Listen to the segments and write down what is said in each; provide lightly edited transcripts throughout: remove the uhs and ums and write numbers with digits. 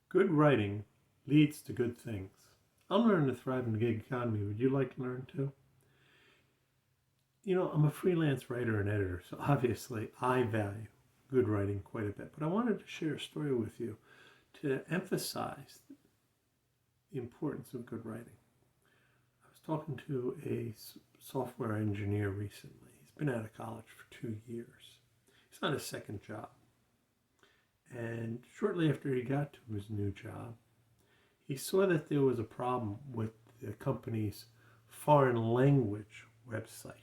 Good writing leads to good things. I'm learning to thrive in the gig economy. Would you like to learn too? I'm a freelance writer and editor, so obviously I value good writing quite a bit. But I wanted to share a story with you to emphasize the importance of good writing. I was talking to a software engineer recently. He's been out of college for 2 years. He's on his second job. And shortly after he got to his new job, he saw that there was a problem with the company's foreign language website.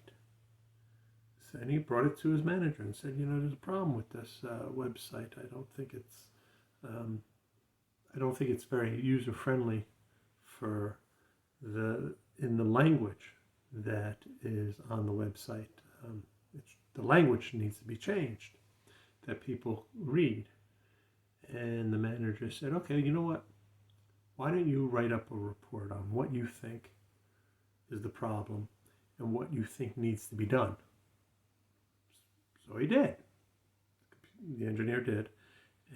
And he brought it to his manager and said, there's a problem with this website. Um, I don't think it's very user friendly for in the language that is on the website. The language needs to be changed that people read. And the manager said, okay, you know what? Why don't you write up a report on what you think is the problem and what you think needs to be done? So he did. The engineer did.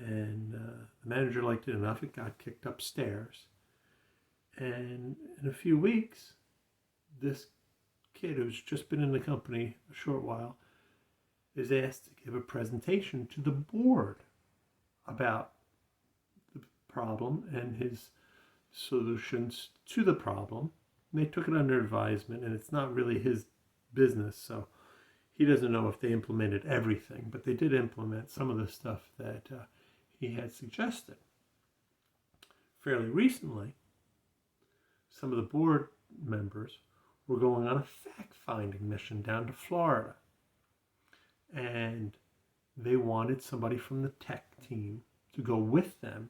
And the manager liked it enough. It got kicked upstairs. And in a few weeks, this kid who's just been in the company a short while is asked to give a presentation to the board about the problem and his solutions to the problem. And they took it under advisement, and it's not really his business, so he doesn't know if they implemented everything, but they did implement some of the stuff that he had suggested. Fairly recently, some of the board members were going on a fact-finding mission down to Florida, and they wanted somebody from the tech team to go with them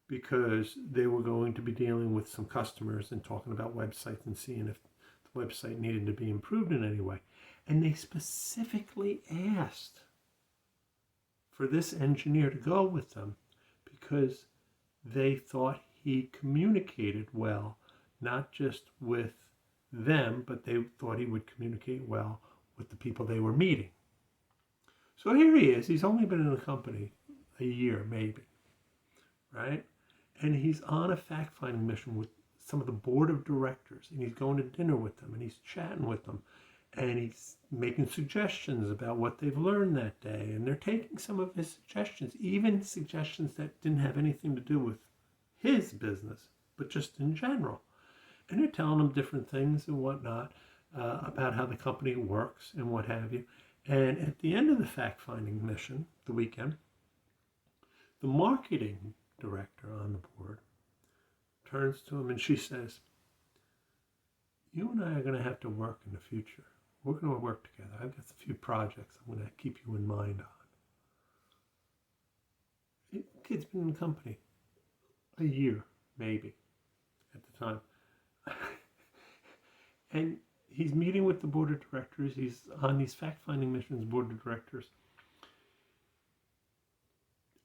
because they were going to be dealing with some customers and talking about websites and seeing if the website needed to be improved in any way. And they specifically asked for this engineer to go with them because they thought he communicated well, not just with them, but they thought he would communicate well with the people they were meeting. So here he is. He's only been in the company a year, maybe, right? And he's on a fact-finding mission with some of the board of directors, and he's going to dinner with them, and he's chatting with them, and he's making suggestions about what they've learned that day, and they're taking some of his suggestions, even suggestions that didn't have anything to do with his business, but just in general. And they're telling him different things and whatnot about how the company works and what have you. And at the end of the fact-finding mission, the weekend, the marketing director on the board turns to him and she says, you and I are going to have to work in the future. We're going to work together. I've got a few projects I'm going to keep you in mind on. The kid's been in the company a year, maybe, at the time. And he's meeting with the board of directors. He's on these fact-finding missions, board of directors.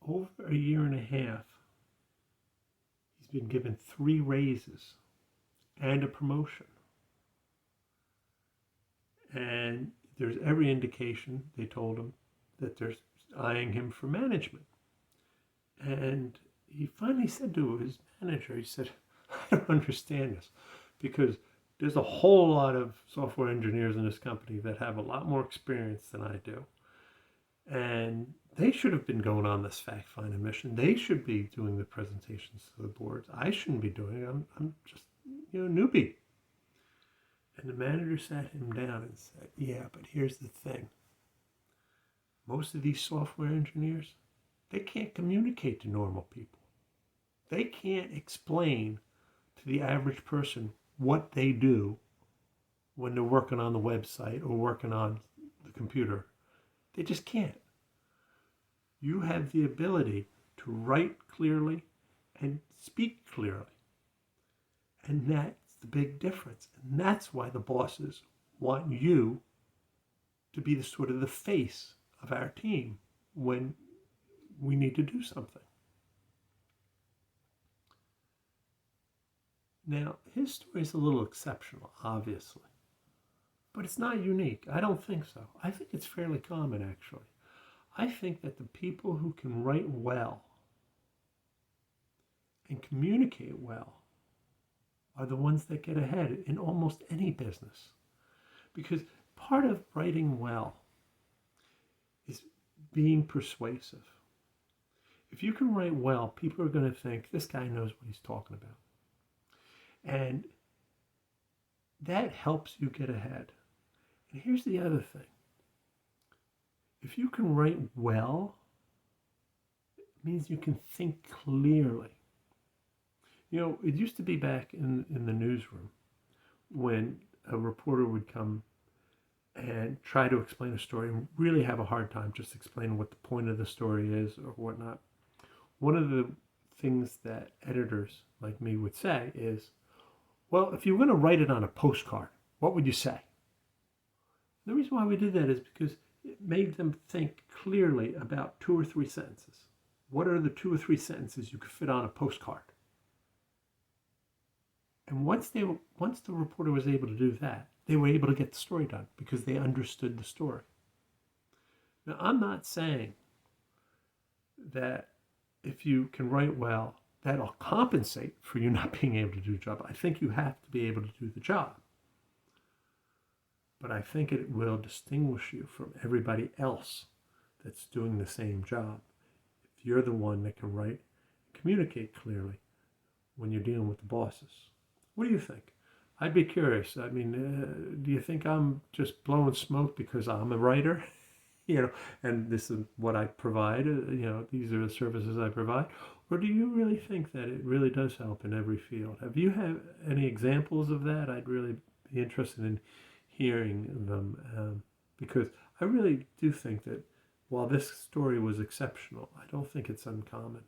Over a year and a half, he's been given 3 raises and a promotion. And there's every indication, they told him, that they're eyeing him for management. And he finally said to his manager, he said, I don't understand this, because there's a whole lot of software engineers in this company that have a lot more experience than I do. And they should have been going on this fact-finding mission. They should be doing the presentations to the boards. I shouldn't be doing it. I'm just, newbie. And the manager sat him down and said, yeah, but here's the thing. Most of these software engineers, they can't communicate to normal people. They can't explain to the average person what they do when they're working on the website or working on the computer. They just can't. You have the ability to write clearly and speak clearly. And that's the big difference. And that's why the bosses want you to be the sort of the face of our team when we need to do something. Now, his story is a little exceptional, obviously, but it's not unique. I don't think so. I think it's fairly common, actually. I think that the people who can write well and communicate well are the ones that get ahead in almost any business. Because part of writing well is being persuasive. If you can write well, people are going to think this guy knows what he's talking about. And that helps you get ahead. And here's the other thing. If you can write well, it means you can think clearly. You know, it used to be back in the newsroom when a reporter would come and try to explain a story and really have a hard time just explaining what the point of the story is or whatnot. One of the things that editors like me would say is, well, if you were going to write it on a postcard, what would you say? The reason why we did that is because it made them think clearly about 2 or 3 sentences. What are the 2 or 3 sentences you could fit on a postcard? And once the reporter was able to do that, they were able to get the story done because they understood the story. Now, I'm not saying that if you can write well, that'll compensate for you not being able to do the job. I think you have to be able to do the job. But I think it will distinguish you from everybody else that's doing the same job if you're the one that can write and communicate clearly when you're dealing with the bosses. What do you think? I'd be curious. I mean, do you think I'm just blowing smoke because I'm a writer? And this is what I provide, these are the services I provide? Or do you really think that it really does help in every field? Have you had any examples of that? I'd really be interested in hearing them because I really do think that while this story was exceptional, I don't think it's uncommon.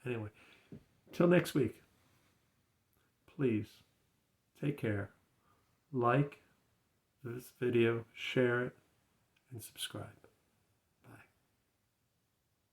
Anyway, till next week, please take care. Like this video, share it, and subscribe.